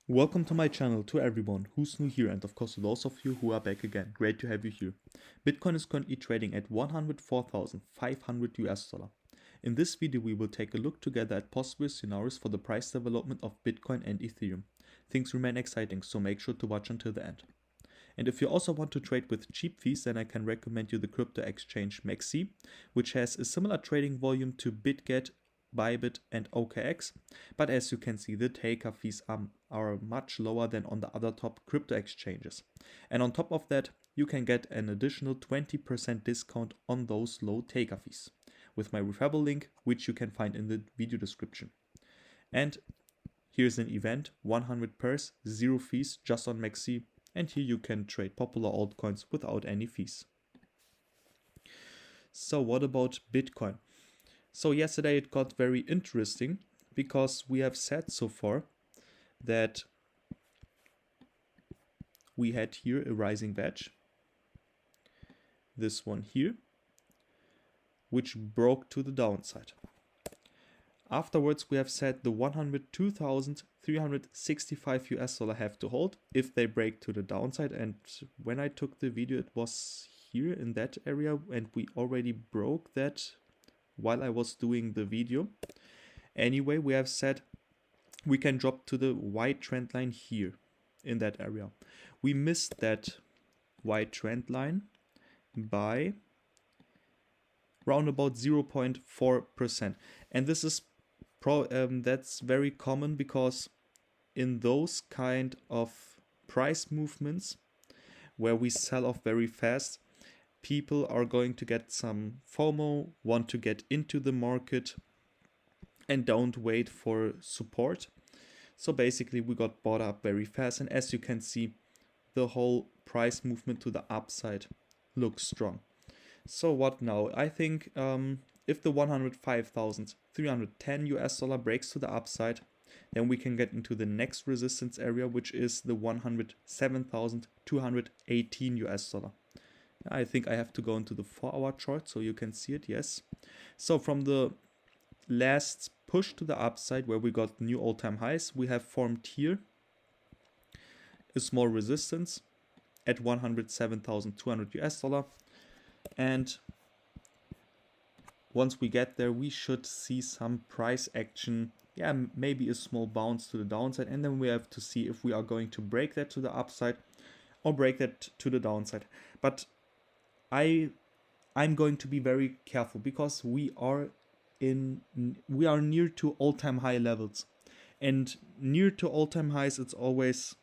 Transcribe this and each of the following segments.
Welcome to my channel to everyone who's new here and of course to those of you who are back again. Great to have you here. Bitcoin is currently trading at 104,500 US dollar. In this video we will take a look together at possible scenarios for the price development of Bitcoin and Ethereum. Things remain exciting, so make sure to watch until the end. And if you also want to trade with cheap fees, then I can recommend you the crypto exchange mexc, which has a similar trading volume to Bitget, Bybit and OKX, but as you can see, the taker fees are much lower than on the other top crypto exchanges. And on top of that, you can get an additional 20% discount on those low taker fees with my referral link, which you can find in the video description. And here's an event, 100 pairs, 0 fees, just on mexc, and here you can trade popular altcoins without any fees. So what about Bitcoin? So yesterday it got very interesting because we have said so far that we had here a rising wedge, this one here, which broke to the downside. Afterwards we have said the 102,365 US dollar have to hold if they break to the downside, and when I took the video it was here in that area and we already broke that while I was doing the video. Anyway, we have said we can drop to the white trend line here in that area. We missed that white trend line by round about 0.4%, and this is that's very common because in those kind of price movements where we sell off very fast, people are going to get some FOMO, want to get into the market and don't wait for support. So basically we got bought up very fast, and as you can see, the whole price movement to the upside looks strong. So what now? I think if the 105,310 US dollar breaks to the upside, then we can get into the next resistance area, which is the 107,218 US dollar. I think I have to go into the 4-hour chart so you can see it, yes. So from the last push to the upside where we got new all-time highs, we have formed here a small resistance at 107,200 US dollar. And once we get there, we should see some price action. Yeah, maybe a small bounce to the downside, and then we have to see if we are going to break that to the upside or break that to the downside. But I'm going to be very careful because we are near to all-time high levels, and near to all-time highs it's always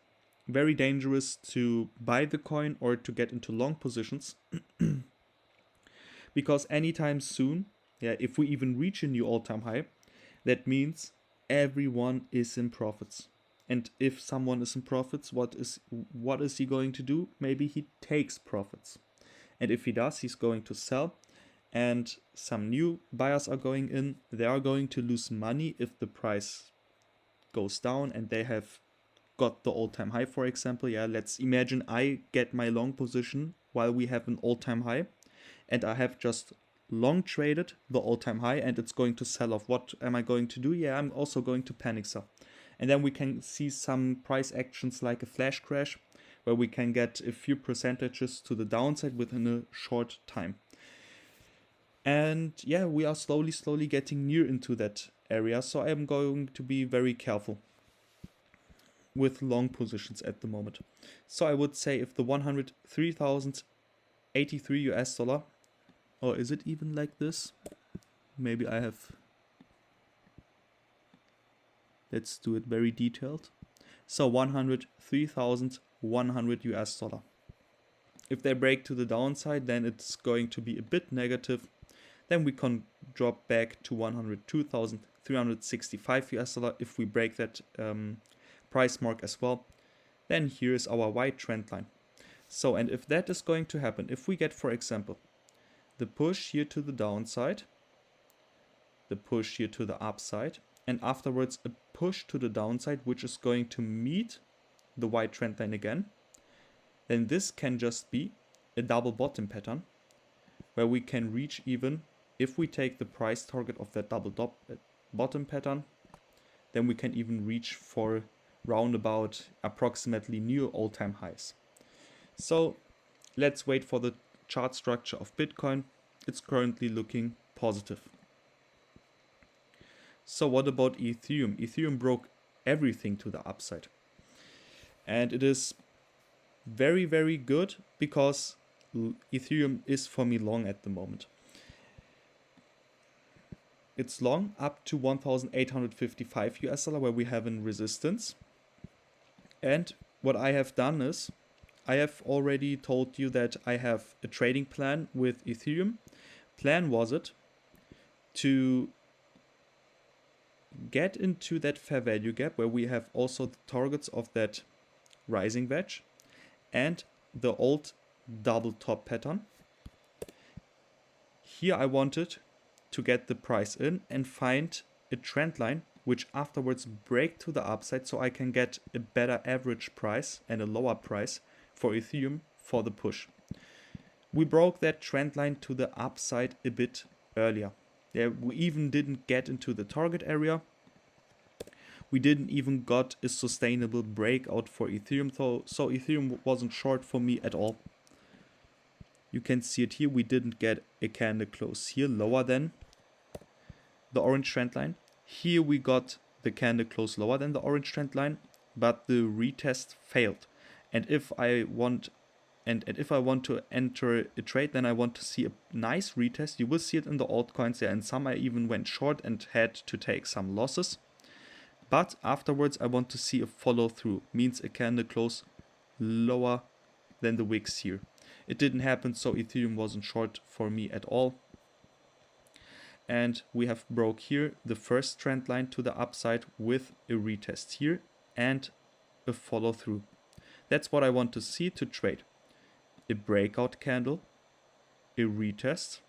very dangerous to buy the coin or to get into long positions because anytime soon, if we even reach a new all-time high, that means everyone is in profits. And if someone is in profits, what is he going to do? Maybe he takes profits. And if he does, he's going to sell, and some new buyers are going in. They are going to lose money if the price goes down and they have got the all-time high, for example. Yeah, let's imagine I get my long position while we have an all-time high, and I have just long traded the all-time high and it's going to sell off. What am I going to do? Yeah, I'm also going to panic sell. And then we can see some price actions like a flash crash, where we can get a few percentages to the downside within a short time. And yeah, we are slowly getting near into that area, so I am going to be very careful with long positions at the moment. So I would say if the 103,083 US dollar, or is it even like this? Maybe I have, let's do it very detailed. So 103,100 US dollar. If they break to the downside, then it's going to be a bit negative. Then we can drop back to 102,365 US dollar if we break that price mark as well. Then here is our white trend line. So, and if that is going to happen, if we get, for example, the push here to the downside, the push here to the upside, and afterwards a push to the downside, which is going to meet the white trend line again, then this can just be a double bottom pattern where we can reach, even if we take the price target of that double bottom pattern, then we can even reach for round about approximately new all-time highs. So let's wait for the chart structure of Bitcoin. It's currently looking positive. So what about Ethereum? Ethereum broke everything to the upside. And it is very, very good because Ethereum is for me long at the moment. It's long up to 1,855 US dollar where we have a resistance. And what I have done is I have already told you that I have a trading plan with Ethereum. Plan was it to get into that fair value gap where we have also the targets of that rising wedge and the old double top pattern. Here I wanted to get the price in and find a trend line which afterwards break to the upside so I can get a better average price and a lower price for Ethereum for the push. We broke that trend line to the upside a bit earlier. Yeah, we even didn't get into the target area. We didn't even got a sustainable breakout for Ethereum, so Ethereum wasn't short for me at all. You can see it here, we didn't get a candle close here lower than the orange trend line. Here we got the candle close lower than the orange trend line, but the retest failed. And if I want to enter a trade, then I want to see a nice retest. You will see it in the altcoins there, and some I even went short and had to take some losses. But afterwards I want to see a follow through, means a candle close lower than the wicks here. It didn't happen, so Ethereum wasn't short for me at all. And we have broke here the first trend line to the upside with a retest here and a follow through. That's what I want to see to trade. A breakout candle, a retest,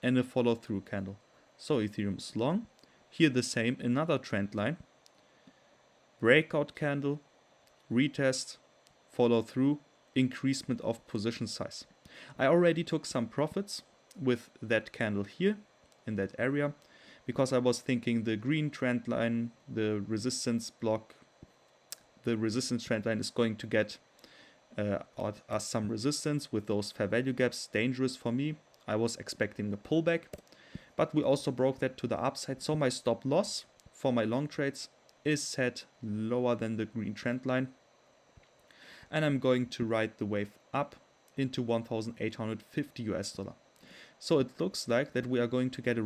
and a follow through candle. So Ethereum is long. Here the same, another trend line, breakout candle, retest, follow through, increasement of position size. I already took some profits with that candle here in that area because I was thinking the green trend line, the resistance block, the resistance trend line is going to get us some resistance with those fair value gaps, dangerous for me. I was expecting a pullback, but we also broke that to the upside, so my stop loss for my long trades is set lower than the green trend line, and I'm going to ride the wave up into 1,850 US dollar. So it looks like that we are going to get a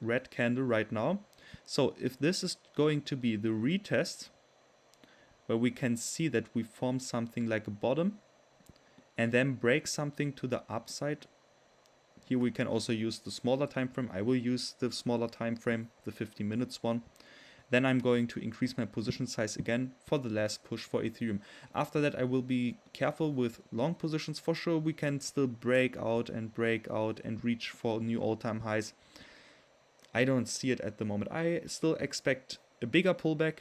red candle right now. So if this is going to be the retest, where we can see that we form something like a bottom and then break something to the upside. Here we can also use the smaller time frame. I will use the smaller time frame, the 50 minutes one. Then I'm going to increase my position size again for the last push for Ethereum. After that I will be careful with long positions. For sure we can still break out and reach for new all-time highs. I don't see it at the moment. I still expect a bigger pullback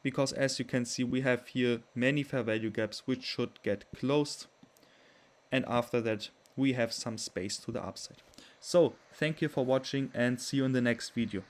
because as you can see we have here many fair value gaps which should get closed, and after that we have some space to the upside. So thank you for watching and see you in the next video.